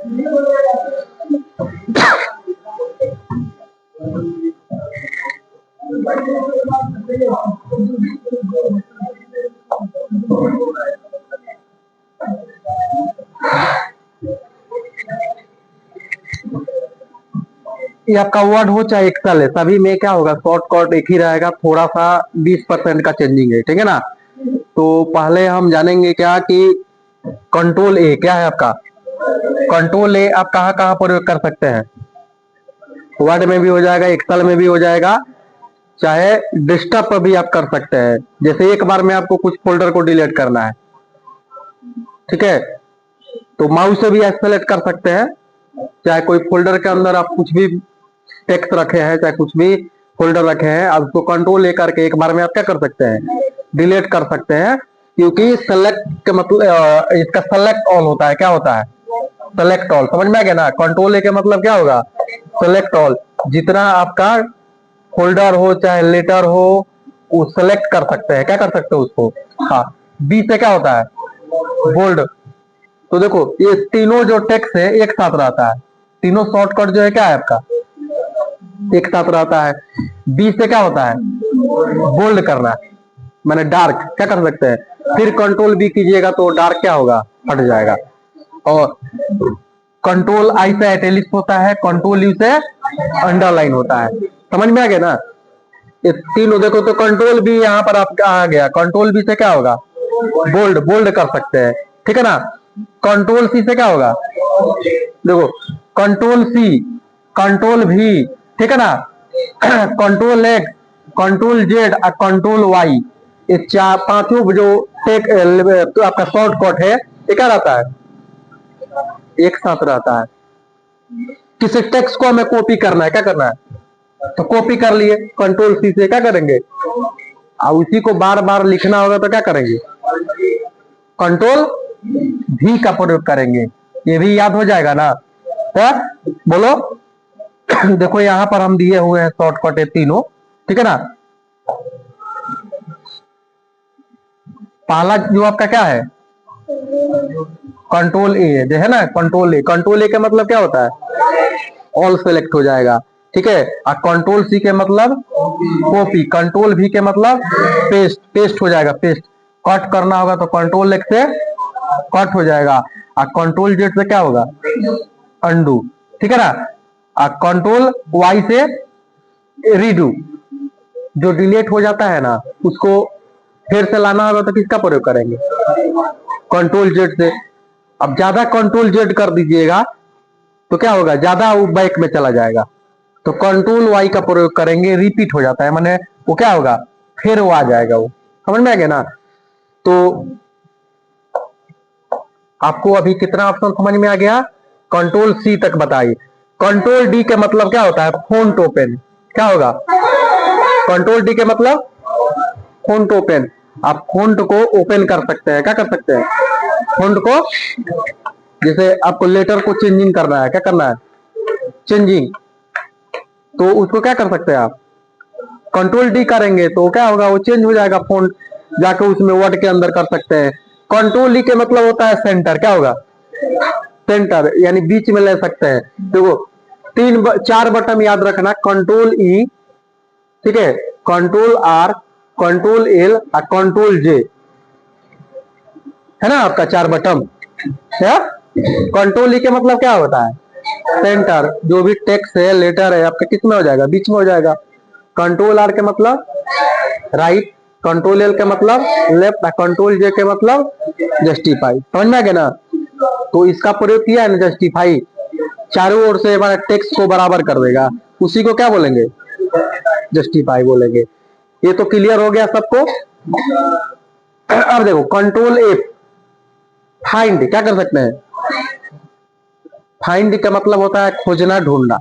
ये आपका वर्ड हो चाहे एक्सेल है, सभी में क्या होगा, शॉर्टकट एक ही रहेगा, थोड़ा सा 20% का चेंजिंग है, ठीक है ना। तो पहले हम जानेंगे क्या कि कंट्रोल ए क्या है आपका। कंट्रोल ए आप कहाँ कहाँ प्रयोग कर सकते हैं, वर्ड में भी हो जाएगा, एक्सेल में भी हो जाएगा, चाहे डेस्कटॉप पर भी आप कर सकते हैं। जैसे एक बार में आपको कुछ फोल्डर को डिलीट करना है, ठीक है, तो माउस से भी आप सेलेक्ट कर सकते हैं, चाहे कोई फोल्डर के अंदर आप कुछ भी टेक्स्ट रखे हैं, चाहे कुछ भी फोल्डर रखे हैं, आप उसको कंट्रोल लेकर के एक बार में आप क्या कर सकते हैं, डिलीट कर सकते हैं। क्योंकि सेलेक्ट का मतलब इसका सेलेक्ट ऑल होता है, क्या होता है, सेलेक्ट ऑल, समझ में आ गया ना। कंट्रोल ए का मतलब क्या होगा, सेलेक्ट ऑल, जितना आपका फोल्डर हो चाहे लेटर हो वो सेलेक्ट कर सकते हैं, क्या कर सकते हो उसको। हाँ, बी से क्या होता है, बोल्ड। तो देखो ये तीनों जो टेक्स्ट है एक साथ रहता है, तीनों शॉर्टकट जो है क्या है आपका एक साथ रहता है। बी से क्या होता है, बोल्ड करना, मैंने डार्क, क्या कर सकते हैं, फिर कंट्रोल बी कीजिएगा तो डार्क क्या होगा, हट जाएगा। और कंट्रोल आई से इटैलिक्स होता है, कंट्रोल यू से अंडरलाइन होता है, समझ में आ गया ना। ये तीनों देखो, तो कंट्रोल बी यहाँ पर आपका आ गया, कंट्रोल बी से क्या होगा, बोल्ड, बोल्ड कर सकते हैं, ठीक है ना। कंट्रोल सी से क्या होगा, देखो कंट्रोल सी, कंट्रोल भी, ठीक है ना, कंट्रोल एक्स, कंट्रोल जेड और कंट्रोल वाई, ये चार पांचों जो टेक तो आपका शॉर्टकट है ये क्या रहता है, एक साथ रहता है। किसी टेक्स्ट को हमें कॉपी करना है, क्या करना है, तो कॉपी कर लिए, कंट्रोल सी से क्या करेंगे, और उसी को बार बार लिखना होगा तो क्या करेंगे, कंट्रोल भी का प्रयोग करेंगे, ये भी याद हो जाएगा ना। तो बोलो देखो यहां पर हम दिए हुए हैं शॉर्टकट है तीनों, ठीक है ना। पहला जो आपका क्या है, कंट्रोल ए जो है ना, कंट्रोल ए, कंट्रोल ए का मतलब क्या होता है, ऑल सेलेक्ट हो जाएगा, ठीक है। और कंट्रोल सी के मतलब कॉपी, कंट्रोल भी के मतलब पेस्ट, पेस्ट हो जाएगा, पेस्ट, कट करना होगा तो कंट्रोल एक्स से कट हो जाएगा, और कंट्रोल जेड से क्या होगा, अंडू, ठीक है ना। और कंट्रोल वाई से रीडू, जो डिलीट हो जाता है ना उसको फिर से लाना होगा तो किसका प्रयोग करेंगे, कंट्रोल जेड से। अब ज्यादा कंट्रोल जेड कर दीजिएगा तो क्या होगा, ज्यादा वो बैक में चला जाएगा, तो कंट्रोल वाई का प्रयोग करेंगे, रिपीट हो जाता है, माने वो क्या होगा, फिर वो आ जाएगा, वो समझ में आ गया ना। तो आपको अभी कितना ऑप्शन समझ में आ गया, कंट्रोल सी तक बताइए। कंट्रोल डी के मतलब क्या होता है, फोंट ओपन, क्या होगा, कंट्रोल डी के मतलब फोंट ओपन, आप फोंट को ओपन कर सकते हैं, क्या कर सकते हैं, फोंट को, जैसे आपको लेटर को चेंजिंग करना है, क्या करना है, चेंजिंग, तो उसको क्या कर सकते हैं आप, कंट्रोल डी करेंगे तो क्या होगा, वो चेंज हो जाएगा फोंट, जाके उसमें वर्ड के अंदर कर सकते हैं। कंट्रोल ई के मतलब होता है सेंटर, क्या होगा, सेंटर, यानी बीच में ले सकते हैं। देखो चार बटन याद रखना, कंट्रोल ई, ठीक है, कंट्रोल आर, कंट्रोल एल और कंट्रोल जे, है ना आपका चार बटन है। कंट्रोल ई के मतलब क्या होता है, सेंटर, जो भी टेक्स्ट है लेटर है आपके किस में हो जाएगा, बीच में हो जाएगा। कंट्रोल आर के मतलब राइट, कंट्रोल एल के मतलब लेफ्ट, कंट्रोल जे के मतलब जस्टिफाई, समझ में आ गया ना। तो इसका प्रयोग किया है ना, जस्टिफाई, चारों ओर से हमारा टेक्स्ट को बराबर कर देगा, उसी को क्या बोलेंगे, जस्टिफाई बोलेंगे। ये तो क्लियर हो गया सबको। अब देखो कंट्रोल एफ, फाइंड, क्या कर सकते हैं, फाइंड का मतलब होता है खोजना, ढूंढना,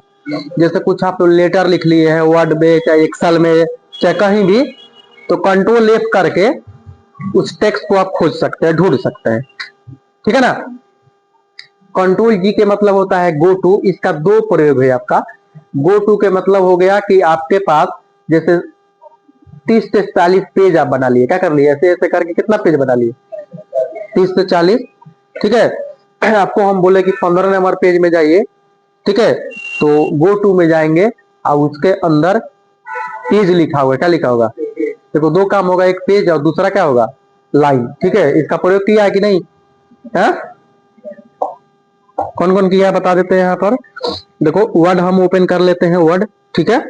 जैसे कुछ आप लेटर लिख लिए हैं वर्ड में चाहे एक्सेल में चाहे कहीं भी, तो कंट्रोल एफ करके उस टेक्स्ट को आप खोज सकते हैं, ढूंढ सकते हैं, ठीक है ना। कंट्रोल जी के मतलब होता है गो टू, इसका दो प्रयोग है आपका। गो टू के मतलब हो गया कि आपके पास जैसे 30 से 40 पेज आप बना लिए, क्या कर लिए, ऐसे ऐसे करके कितना पेज बना लिए, 30 से 40, ठीक है। आपको हम बोले कि 15 नंबर पेज में जाइए, ठीक है, तो गो टू में जाएंगे और उसके अंदर पेज लिखा होगा, क्या लिखा होगा? देखो दो काम होगा, एक पेज और दूसरा क्या होगा? लाइन, ठीक है। इसका प्रयोग किया है कि नहीं है? कौन कौन किया है बता देते हैं यहाँ पर। देखो वर्ड हम ओपन कर लेते हैं, वर्ड, ठीक है।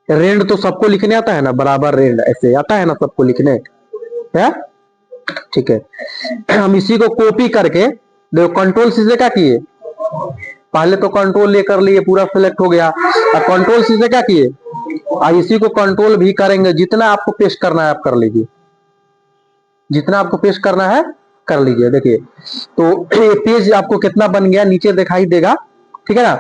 रेंड तो सबको लिखने आता है ना, बराबर रेंड ऐसे आता है ना सबको लिखने, है, ठीक है। हम इसी को कॉपी करके देखो कंट्रोल सी से क्या किए, पहले तो कंट्रोल ले कर लिए, पूरा सिलेक्ट हो गया, और कंट्रोल सी से क्या किए, और इसी को कंट्रोल भी करेंगे, जितना आपको पेस्ट करना है आप कर लीजिए, जितना आपको पेस्ट करना है कर लीजिए। देखिए तो ये पेज आपको कितना बन गया नीचे दिखाई देगा, ठीक है ना।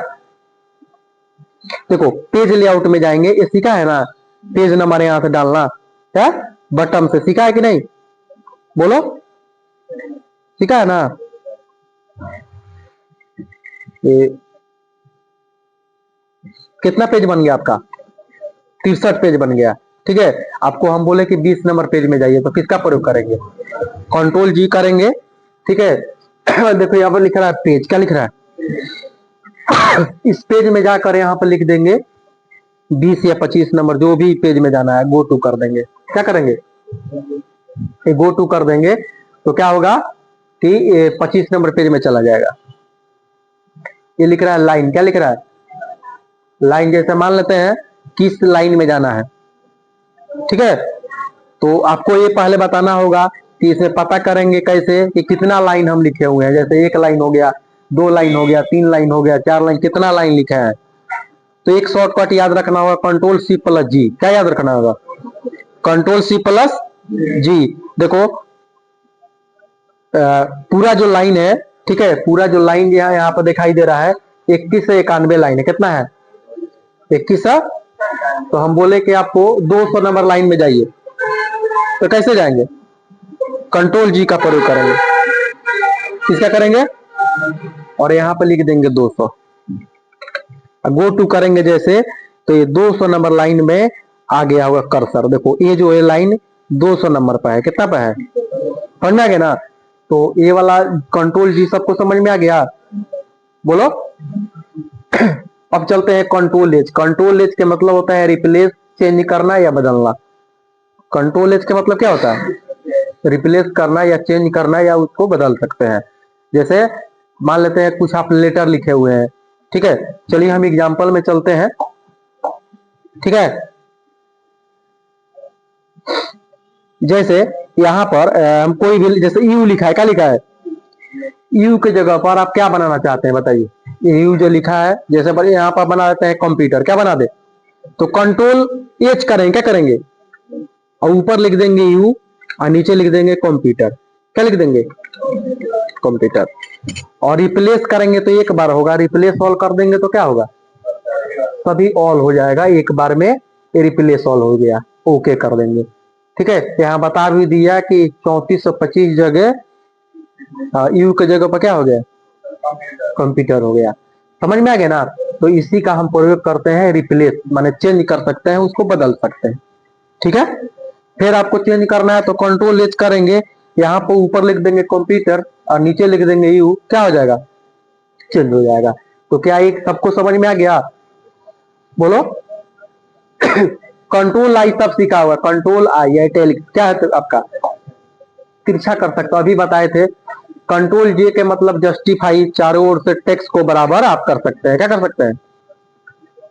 देखो पेज लेआउट में जाएंगे, ये सीखा है ना, पेज नंबर यहां से डालना है, बटन से, सीखा है कि नहीं, बोलो, सीखा है ना। ये कितना पेज बन गया आपका? 63 पेज बन गया, ठीक है। आपको हम बोले कि 20 नंबर पेज में जाइए, तो किसका प्रयोग करेंगे? कंट्रोल जी करेंगे, ठीक है। देखो यहाँ पर लिख रहा है पेज, क्या लिख रहा है? इस पेज में जाकर यहाँ पर लिख देंगे 20 या 25 नंबर, जो भी पेज में जाना है, गो टू कर देंगे। क्या करेंगे? गो टू कर देंगे, तो क्या होगा कि 25 नंबर पेज में चला जाएगा। ये लिख रहा है लाइन, क्या लिख रहा है? लाइन, जैसे मान लेते हैं किस लाइन में जाना है, ठीक है। तो आपको ये पहले बताना होगा कि इसे पता करेंगे कैसे कि कितना लाइन हम लिखे हुए हैं, जैसे 1 लाइन हो गया, 2 लाइन हो गया, 3 लाइन हो गया, 4 लाइन, कितना लाइन लिखा है। तो एक शॉर्टकट याद रखना होगा, कंट्रोल सी प्लस जी। क्या याद रखना होगा? कंट्रोल सी प्लस जी। देखो पूरा जो लाइन है, ठीक है, पूरा जो लाइन यहाँ पर दिखाई दे रहा है 21 से 91 लाइन है, कितना है? 21 है। तो हम बोले कि आपको 200 नंबर लाइन में जाइए, तो कैसे जाएंगे? कंट्रोल जी का प्रयोग करेंगे, किसका करेंगे, और यहाँ पे लिख देंगे 200, गो टू करेंगे जैसे, तो ये 200 नंबर लाइन में आ गया होगा कर्सर। देखो ये जो है लाइन 200 नंबर पर है, कितना पे है, समझ में आ गया ना। तो ये वाला कंट्रोल जी सबको समझ में आ गया, बोलो। अब चलते हैं कंट्रोल एज। कंट्रोल एज के मतलब होता है रिप्लेस, चेंज करना या बदलना। कंट्रोल एज के मतलब क्या होता है? रिप्लेस करना या चेंज करना या उसको बदल सकते हैं। जैसे मान लेते हैं कुछ आप लेटर लिखे हुए हैं, ठीक है, चलिए हम एग्जांपल में चलते हैं, ठीक है। जैसे यहाँ पर हम कोई भी, जैसे यू लिखा है, क्या लिखा है? यू की जगह पर आप क्या बनाना चाहते हैं बताइए? यू जो लिखा है, जैसे पर यहाँ पर बना देते हैं कंप्यूटर, क्या बना दे, तो कंट्रोल एच करेंगे, क्या करेंगे, और ऊपर लिख देंगे यू और नीचे लिख देंगे कंप्यूटर। क्या लिख देंगे? कंप्यूटर। और रिप्लेस करेंगे तो एक बार होगा, रिप्लेस ऑल कर देंगे तो क्या होगा? सभी ऑल हो जाएगा एक बार में, रिप्लेस ऑल हो गया, ओके कर देंगे, ठीक है। यहाँ बता भी दिया कि 3425 जगह यू के जगह पर क्या हो गया? कंप्यूटर हो गया। समझ में आ गया ना। तो इसी का हम प्रयोग करते हैं, रिप्लेस माने चेंज कर सकते हैं, उसको बदल सकते हैं, ठीक है। फिर आपको चेंज करना है तो कंट्रोल एच करेंगे, यहाँ पर ऊपर लिख देंगे कंप्यूटर और नीचे लिख देंगे यू, क्या हो जाएगा? चेंज हो जाएगा। तो क्या एक सबको समझ में आ गया, बोलो। कंट्रोल आई सब सीखा हुआ, कंट्रोल आई इटैलिक क्या है तो आपका तिरछा कर सकते हो, अभी बताए थे। कंट्रोल जे के मतलब जस्टिफाई, चारों ओर से टेक्स्ट को बराबर आप कर सकते हैं, क्या कर सकते हैं।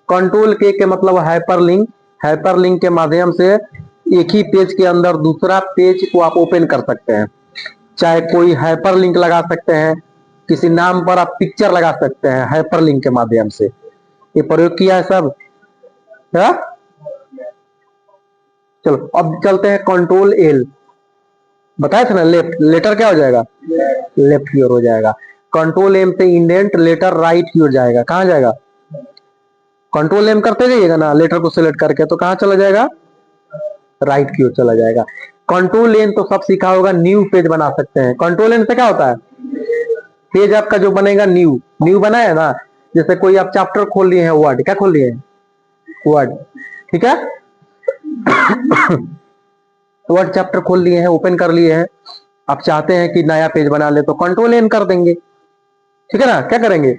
कंट्रोल के मतलब हाइपरलिंक, हाइपरलिंक के माध्यम से एक ही पेज के अंदर दूसरा पेज को आप ओपन कर सकते हैं। चाहे कोई हाइपरलिंक लगा सकते हैं, किसी नाम पर आप पिक्चर लगा सकते हैं हाइपरलिंक के माध्यम से। ये प्रयोग किया है सब, है? चलो अब चलते हैं कंट्रोल एल। बताया था ना लेफ्ट, लेटर क्या हो जाएगा? लेफ्ट की ओर हो जाएगा। कंट्रोल एम से इंडेंट, लेटर राइट की ओर जाएगा। कहां जाएगा? कंट्रोल एम करते जाइएगा ना लेटर को सिलेक्ट करके, तो कहां चला जाएगा? राइट की ओर चला जाएगा। कंट्रोल एन तो सब सीखा होगा, न्यू पेज बना सकते हैं। कंट्रोल एन से क्या होता है? पेज आपका जो बनेगा न्यू, न्यू बना है ना, जैसे कोई आप चैप्टर खोल लिए हैं, वर्ड, क्या खोल लिए हैं? वर्ड, ठीक है। वर्ड चैप्टर खोल लिए हैं, ओपन कर लिए हैं, आप चाहते हैं कि नया पेज बना ले तो कंट्रोल एन कर देंगे, ठीक है ना। क्या करेंगे,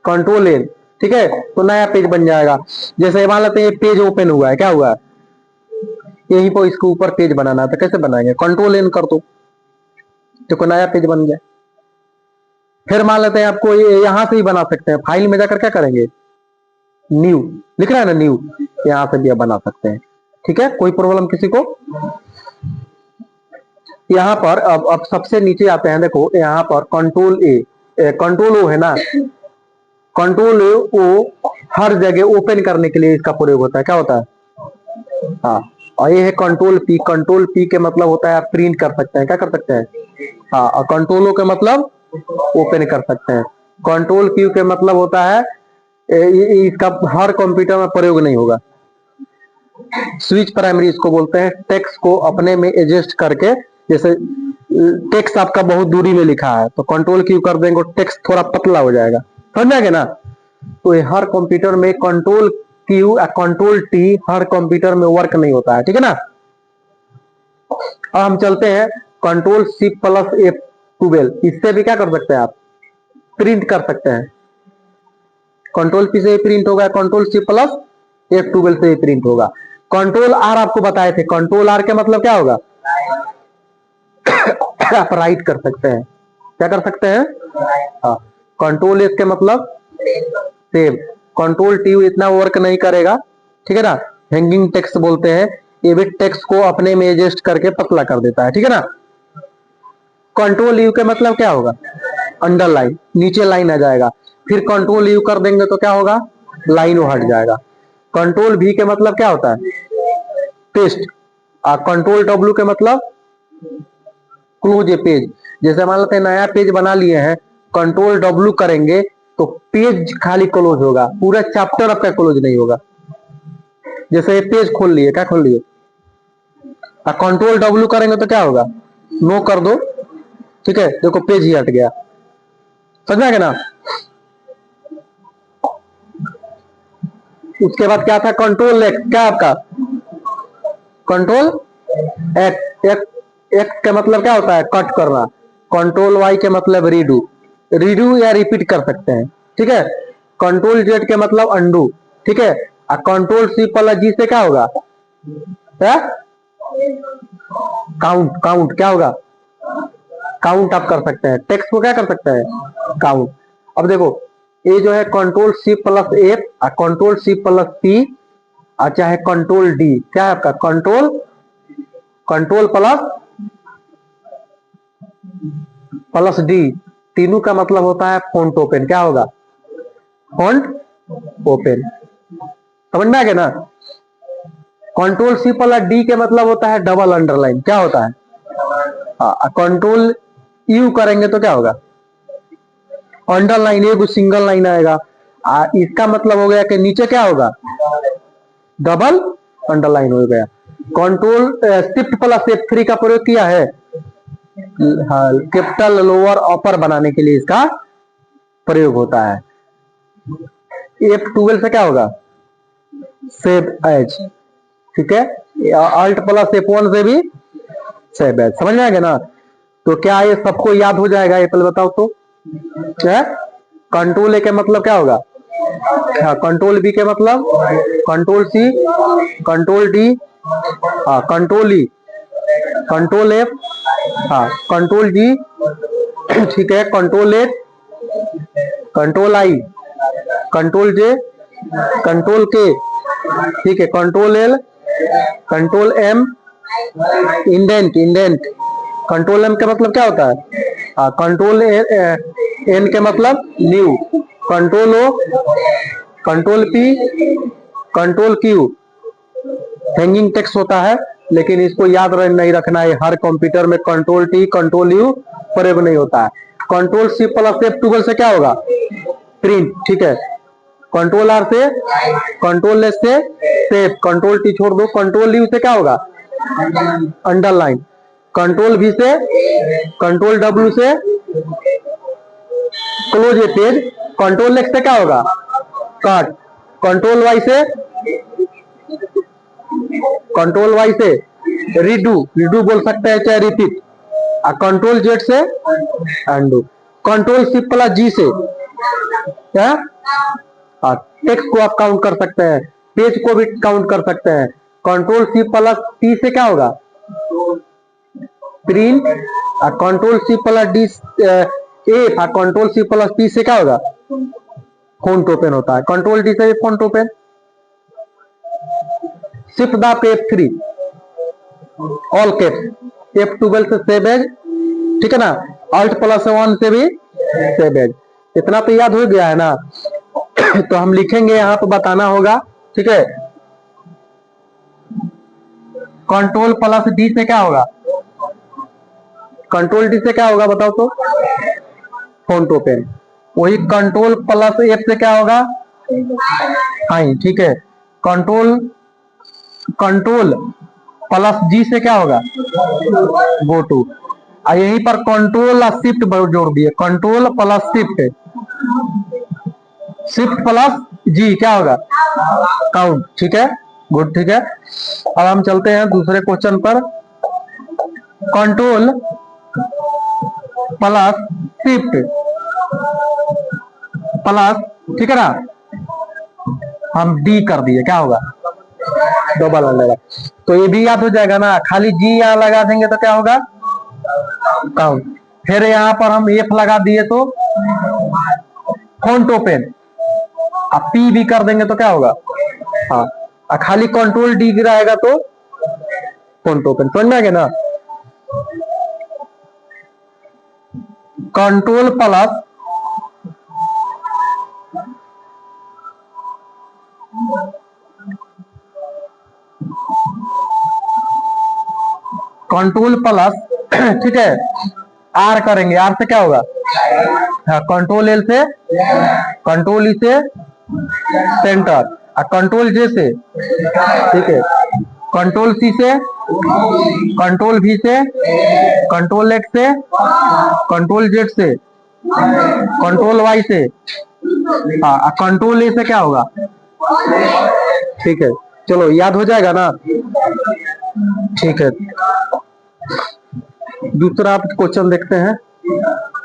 कंट्रोल एन, ठीक है, तो नया पेज बन जाएगा। जैसे मान लेते हैं पेज ओपन हुआ है, क्या हुआ है, यहीं पर इसके ऊपर पेज बनाना है तो कैसे बनाएंगे, कंट्रोल एन कर दो, देखो नया पेज बन गया। फिर मान लेते हैं आपको यहां से ही बना सकते हैं, फाइल में जाकर क्या करेंगे, न्यू लिख रहा है ना, न्यू, यहां से भी आप बना सकते हैं, ठीक है, कोई प्रॉब्लम किसी को। यहां पर अब सबसे नीचे आते हैं, देखो यहां पर कंट्रोल ए, कंट्रोल ओ है ना, कंट्रोल ओ हर जगह ओपन करने के लिए इसका प्रयोग होता है, क्या होता है, हाँ। और ये है कंट्रोल पी, कंट्रोल पी के मतलब होता है आप प्रिंट कर सकते हैं, क्या कर सकते हैं, हाँ। और कंट्रोल ओ के मतलब ओपन कर सकते हैं। कंट्रोल क्यू के मतलब होता है इसका हर कंप्यूटर में प्रयोग नहीं होगा। स्विच प्राइमरी इसको बोलते हैं, टेक्स्ट को अपने में एडजस्ट करके, जैसे टेक्स्ट आपका बहुत दूरी में लिखा है तो कंट्रोल क्यू कर देंगे, टेक्स्ट थोड़ा पतला हो जाएगा, समझ गए ना। तो ये हर कंप्यूटर में कंट्रोल क्यू या कंट्रोल टी हर कंप्यूटर में वर्क नहीं होता है, ठीक है ना। अब हम चलते हैं कंट्रोल सी प्लस F12, इससे भी क्या कर सकते हैं आप, प्रिंट कर सकते हैं। कंट्रोल पी से ही प्रिंट होगा, कंट्रोल सी प्लस F12 से ही प्रिंट होगा। कंट्रोल आर आपको बताए थे, कंट्रोल आर के मतलब क्या होगा, आप राइट कर सकते हैं, क्या कर सकते हैं, हाँ। कंट्रोल एस के मतलब सेव, कंट्रोल टी इतना वर्क नहीं करेगा, ठीक है ना। हैंगिंग टेक्स्ट बोलते हैं, ये भी टेक्स्ट को अपने में एडजस्ट करके पतला कर देता है, ठीक है ना। कंट्रोल यू के मतलब क्या होगा, अंडरलाइन, नीचे लाइन आ जाएगा। फिर कंट्रोल यू कर देंगे तो क्या होगा, लाइन हट जाएगा। कंट्रोल भी के मतलब क्या होता है, पेस्ट। कंट्रोल डब्ल्यू के मतलब क्लोज ए पेज। जैसे मान लेते हैं नया पेज बना लिए हैं, कंट्रोल डब्ल्यू करेंगे तो पेज खाली क्लोज होगा, पूरा चैप्टर आपका क्लोज नहीं होगा। जैसे ये पेज खोल लिए, क्या खोल लिए, कंट्रोल डब्ल्यू करेंगे तो क्या होगा, नो कर दो, ठीक है, देखो पेज ही हट गया, समझ में ना। उसके बाद क्या था, कंट्रोल एक्स, क्या आपका कंट्रोल एक्स, एक्स का मतलब क्या होता है, कट करना। कंट्रोल वाई के मतलब रीडू, रीडू या रिपीट कर सकते हैं, ठीक है। कंट्रोल जेड के मतलब अंडू, ठीक है। कंट्रोल सी प्लस जी से क्या होगा, काउंट, काउंट क्या होगा, काउंट आप कर सकते हैं, टेक्स्ट को क्या कर सकते हैं, काउंट। अब देखो ये जो है control C plus F, control C plus C, चाहे कंट्रोल डी, क्या है आपका control, control plus plus D, तीनों का मतलब होता है फॉन्ट ओपन, क्या होगा, फॉन्ट ओपन, समझ में आ गया ना। कंट्रोल सी प्लस डी के मतलब होता है डबल अंडरलाइन, क्या होता है, हाँ। कंट्रोल यू करेंगे तो क्या होगा, अंडरलाइन, एक सिंगल लाइन आएगा। इसका मतलब हो गया कि नीचे क्या होगा, डबल अंडरलाइन हो गया। कंट्रोल शिफ्ट प्लस F3 का प्रयोग किया है, कैपिटल लोअर अपर बनाने के लिए इसका प्रयोग होता है। F12 से क्या होगा, सेव एज, ठीक है। अल्ट प्लस F1 से भी सेव एज, समझ में आ गया ना। तो क्या ये सबको याद हो जाएगा, ये पहले बताओ तो, क्या कंट्रोल ए के मतलब क्या होगा, हाँ। कंट्रोल बी के मतलब कंट्रोल सी, कंट्रोल डी, हाँ। कंट्रोल ई, कंट्रोल एफ, हाँ। कंट्रोल जी, ठीक है। Control H, control I, control J, control K, ठीक है। Control L, control M, indent, indent. Control M का मतलब क्या होता है, कंट्रोल एन के मतलब new. Control O, control P, control Q hanging text होता है, लेकिन इसको याद नहीं रखना है, हर कंप्यूटर में कंट्रोल टी कंट्रोल यू प्रयोग नहीं होता है। कंट्रोल सी प्लस F12 से क्या होगा, प्रिंट, ठीक है। कंट्रोल आर से, कंट्रोल एस से सेव, कंट्रोल टी छोड़ दो। कंट्रोल यू से क्या होगा, अंडरलाइन। कंट्रोल वी से, कंट्रोल डब्ल्यू से क्लोज ए पेज। कंट्रोल एक्स से क्या होगा, कट। कंट्रोल वाई से, कंट्रोल वाई से रीडू, रीडू बोल सकते हैं चाहे रिपीट, कंट्रोल जेड से अंडू, कंट्रोल शिफ्ट प्लस जी से क्या, टेक्स्ट को आप काउंट कर सकते हैं, पेज को भी काउंट कर सकते हैं। कंट्रोल शिफ्ट प्लस टी से क्या होगा, प्रिंट, और control shift plus D F, और कंट्रोल शिफ्ट प्लस टी से क्या होगा, फॉन्ट ओपन होता है। कंट्रोल डी से font open, shift the F3 all caps, F12 से सेव एज, ठीक है ना, Alt प्लस 1 से भी सेव एज। इतना तो याद हो गया है ना। तो हम लिखेंगे यहां पर, बताना होगा, ठीक है। कंट्रोल प्लस डी से क्या होगा, कंट्रोल डी से क्या होगा बताओ तो, फॉन्ट ओपन। वही कंट्रोल प्लस एफ से क्या होगा, हाई, ठीक है। कंट्रोल प्लस जी से क्या होगा, गो टू। यहीं पर कंट्रोल और शिफ्ट जोड़ दिए, control plus shift, shift plus G क्या होगा, काउंट, ठीक है, गुड, ठीक है। अब हम चलते हैं दूसरे क्वेश्चन पर। कंट्रोल प्लस शिफ्ट प्लस, ठीक है ना, हम डी कर दिए, क्या होगा, डबल अंडर। तो ये भी याद हो जाएगा ना, खाली जी यहां लगा देंगे तो क्या होगा, काउंट। फिर यहां पर हम एफ लगा दिए तो फॉन्ट ओपन, अब पी भी कर देंगे तो क्या होगा, हाँ, खाली कंट्रोल डी गिराएगा तो फॉन्ट ओपन। समझ में आ गया ना। कंट्रोल प्लस ठीक है, आर करेंगे, आर से क्या होगा, हाँ, कंट्रोल एल से, कंट्रोल ई से सेंटर, और कंट्रोल जे से, ठीक है, कंट्रोल सी से, कंट्रोल वी से, कंट्रोल एक्स से, कंट्रोल जेड से, कंट्रोल वाई से, हाँ, कंट्रोल ए से क्या होगा, ठीक है। चलो याद हो जाएगा ना, ठीक है। दूसरा आप क्वेश्चन देखते हैं।